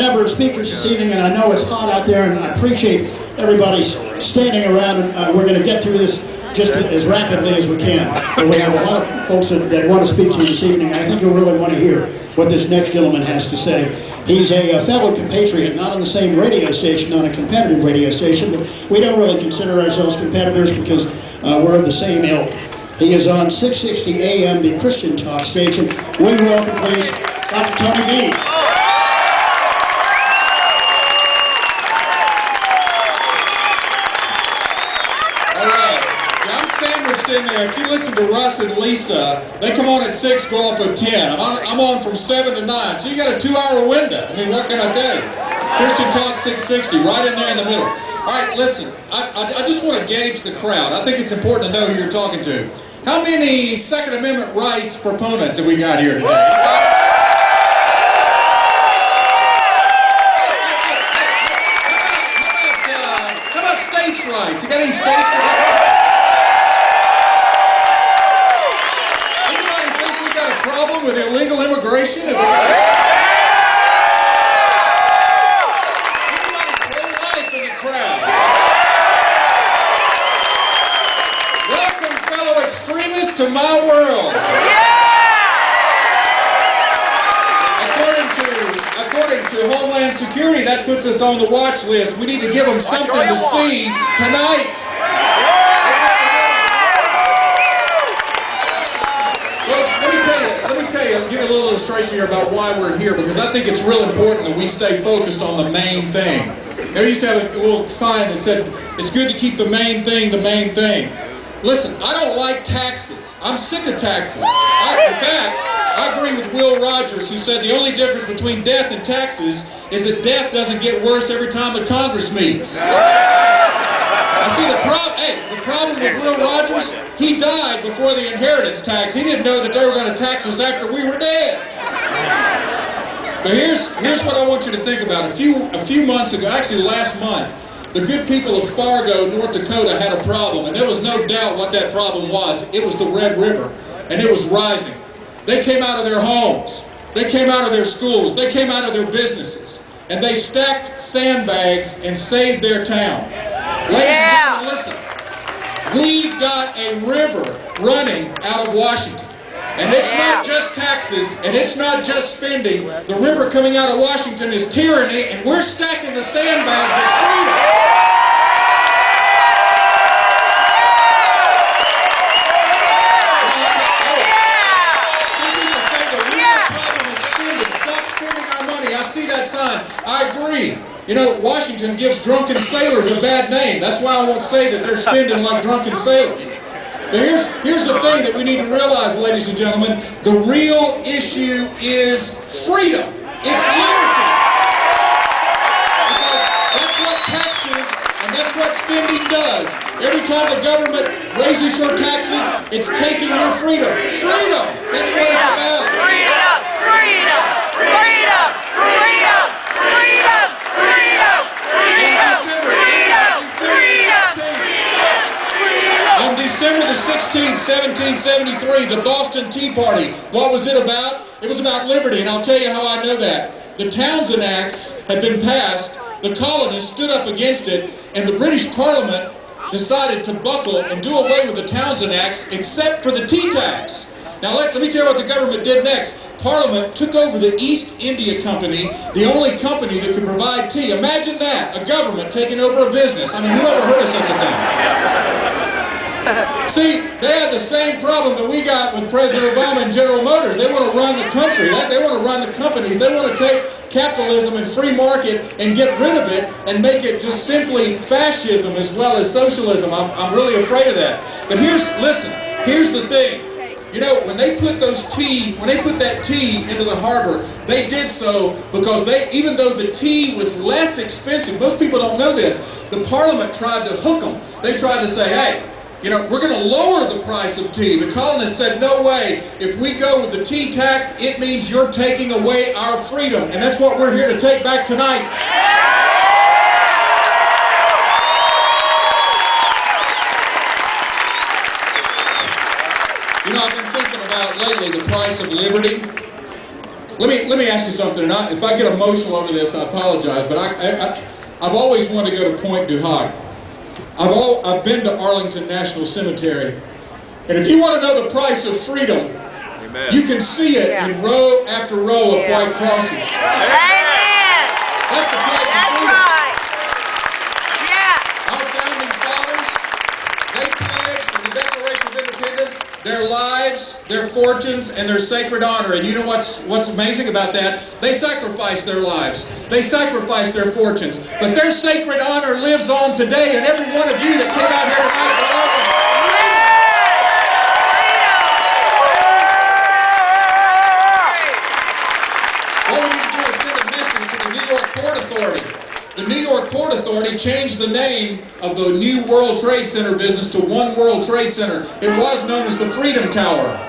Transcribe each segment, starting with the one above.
number of speakers this evening, and I know it's hot out there, and I appreciate everybody standing around, and we're going to get through this just as rapidly as we can. But we have a lot of folks that want to speak to you this evening, and I think you'll really want to hear what this next gentleman has to say. He's a fellow compatriot, not on the same radio station, not a competitive radio station, but we don't really consider ourselves competitors because we're of the same ilk. He is on 660 AM, the Christian Talk station. Will you welcome, please, Dr. Tony B. In there. If you listen to Russ and Lisa, they come on at 6, go off at 10. I'm on from 7 to 9. So you got a 2-hour window. I mean, what can I tell you? Christian Talk 660, right in there in the middle. All right, listen, I just want to gauge the crowd. I think it's important to know who you're talking to. How many Second Amendment rights proponents have we got here today? How about states' rights? You got any states' rights? Problem with illegal immigration? Anybody pro-life in the crowd? Welcome, fellow extremists, to my world. According to Homeland Security, that puts us on the watch list. We need to give them something to see tonight. I'll give you a little illustration here about why we're here, because I think it's real important that we stay focused on the main thing. They used to have a little sign that said, it's good to keep the main thing the main thing. Listen, I don't like taxes. I'm sick of taxes. In fact, I agree with Will Rogers, who said the only difference between death and taxes is that death doesn't get worse every time the Congress meets. I see the problem with Will Rogers, he died before the inheritance tax. He didn't know that they were going to tax us after we were dead. But here's what I want you to think about. A few months ago, actually last month, the good people of Fargo, North Dakota had a problem, and there was no doubt what that problem was. It was the Red River, and it was rising. They came out of their homes. They came out of their schools. They came out of their businesses, and they stacked sandbags and saved their town. Ladies and gentlemen, listen. We've got a river running out of Washington. And it's not just taxes, and it's not just spending. The river coming out of Washington is tyranny, and we're stacking the sandbags of freedom. See people say the real problem is spending. Stop spending our money. I see that sign. I agree. You know, Washington gives drunken sailors a bad name. That's why I won't say that they're spending like drunken sailors. But here's the thing that we need to realize, ladies and gentlemen. The real issue is freedom. It's liberty. Because that's what taxes and that's what spending does. Every time the government raises your taxes, it's taking your freedom. Freedom! That's what it's about. Freedom! Freedom! Freedom! Freedom! Freedom! On December the 16th, 1773, the Boston Tea Party, what was it about? It was about liberty, and I'll tell you how I know that. The Townshend Acts had been passed, the colonists stood up against it, and the British Parliament decided to buckle and do away with the Townshend Acts except for the tea tax. Now let me tell you what the government did next. Parliament took over the East India Company, the only company that could provide tea. Imagine that, a government taking over a business. I mean, who ever heard of such a thing? See, they had the same problem that we got with President Obama and General Motors. They want to run the country. They want to run the companies. They want to take capitalism and free market and get rid of it and make it just simply fascism as well as socialism. I'm really afraid of that. But here's the thing. You know, when they put that tea into the harbor, they did so because even though the tea was less expensive, most people don't know this, the Parliament tried to hook them. They tried to say, hey, you know, we're going to lower the price of tea. The colonists said, no way. If we go with the tea tax, it means you're taking away our freedom. And that's what we're here to take back tonight. You know, I've been thinking about lately the price of liberty. Let me ask you something. And if I get emotional over this, I apologize. But I've always wanted to go to Point du Hoc. I've been to Arlington National Cemetery, and if you want to know the price of freedom, amen, you can see it in row after row of white crosses. Amen. That's the price of freedom. That's right. Yeah. Our founding fathers, they pledged in the Declaration of Independence their lives, their fortunes, and their sacred honor. And you know what's amazing about that? They sacrificed their lives. They sacrificed their fortunes. But their sacred honor lives on today, and every one of you that came out here tonight for all of all we need to do is send a message to the New York Port Authority. The New York Port Authority changed the name of the new World Trade Center business to One World Trade Center. It was known as the Freedom Tower.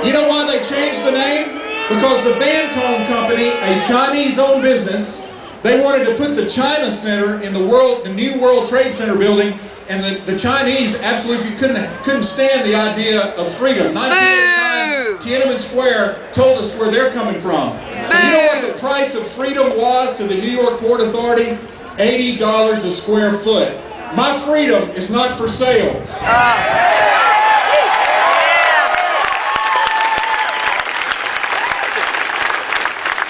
You know why they changed the name? Because the Bantone Company, a Chinese-owned business, they wanted to put the China Center in the new World Trade Center building, and the Chinese absolutely couldn't stand the idea of freedom. 1989, Tiananmen Square told us where they're coming from. So you know what the price of freedom was to the New York Port Authority? $80 a square foot. My freedom is not for sale.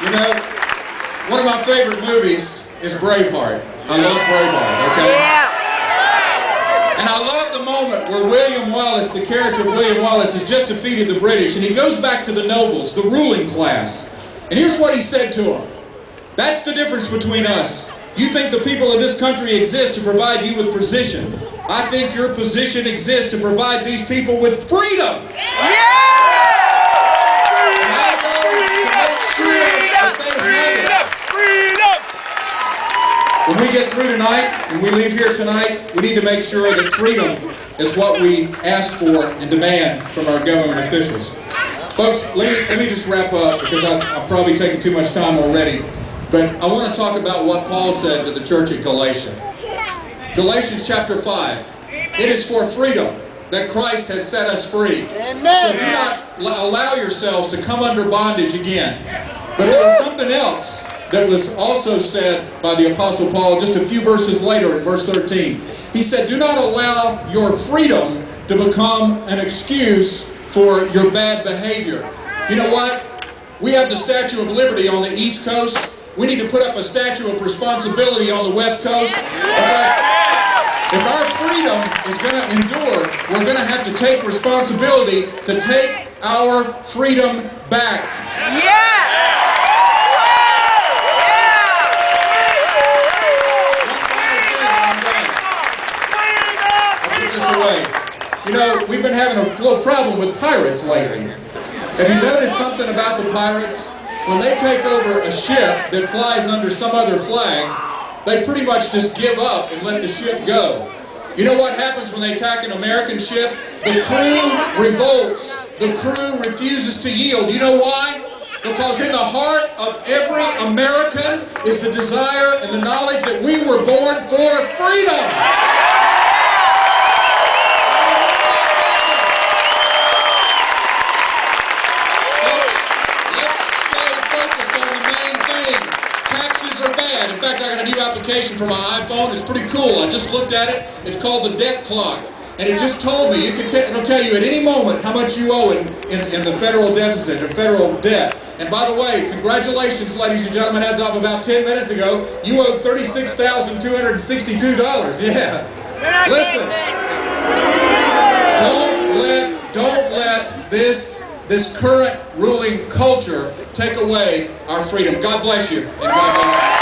You know, one of my favorite movies is Braveheart. I love Braveheart, okay? Yeah. And I love the moment where William Wallace, the character of William Wallace, has just defeated the British, and he goes back to the nobles, the ruling class. And here's what he said to them. That's the difference between us. You think the people of this country exist to provide you with position. I think your position exists to provide these people with freedom. Yeah. And I know to make sure that they have it. When we get through tonight, when we leave here tonight, we need to make sure that freedom is what we ask for and demand from our government officials. Folks, let me just wrap up because I'm probably taking too much time already. But I want to talk about what Paul said to the church at Galatia. Galatians chapter 5. It is for freedom that Christ has set us free. So do not allow yourselves to come under bondage again. But there was something else that was also said by the Apostle Paul just a few verses later in verse 13. He said, do not allow your freedom to become an excuse for your bad behavior. You know what? We have the Statue of Liberty on the East Coast. We need to put up a statue of responsibility on the West Coast. Because if our freedom is going to endure, we're going to have to take responsibility to take our freedom back. Yeah. Away. You know, we've been having a little problem with pirates lately. Have you noticed something about the pirates? When they take over a ship that flies under some other flag, they pretty much just give up and let the ship go. You know what happens when they attack an American ship? The crew revolts. The crew refuses to yield. You know why? Because in the heart of every American is the desire and the knowledge that we were born for freedom. In fact, I got a new application for my iPhone. It's pretty cool. I just looked at it. It's called the Debt Clock. And it just told me, it'll tell you at any moment how much you owe in the federal deficit or federal debt. And by the way, congratulations, ladies and gentlemen, as of about 10 minutes ago, you owe $36,262. Yeah. Listen, don't let this current ruling culture take away our freedom. God bless you, and God bless you.